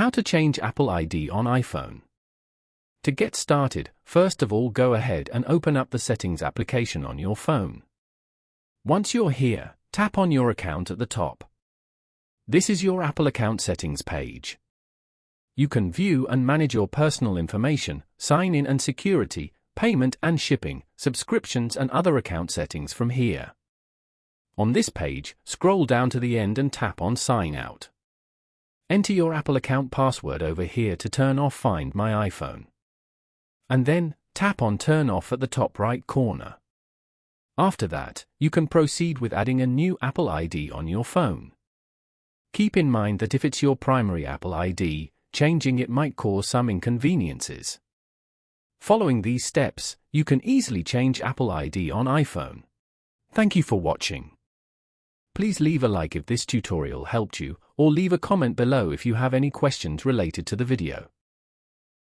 How to change Apple ID on iPhone. To get started, first of all go ahead and open up the Settings application on your phone. Once you're here, tap on your account at the top. This is your Apple account settings page. You can view and manage your personal information, sign in and security, payment and shipping, subscriptions and other account settings from here. On this page, scroll down to the end and tap on Sign Out. Enter your Apple account password over here to turn off Find My iPhone. And then, tap on Turn Off at the top right corner. After that, you can proceed with adding a new Apple ID on your phone. Keep in mind that if it's your primary Apple ID, changing it might cause some inconveniences. Following these steps, you can easily change Apple ID on iPhone. Thank you for watching. Please leave a like if this tutorial helped you, or leave a comment below if you have any questions related to the video.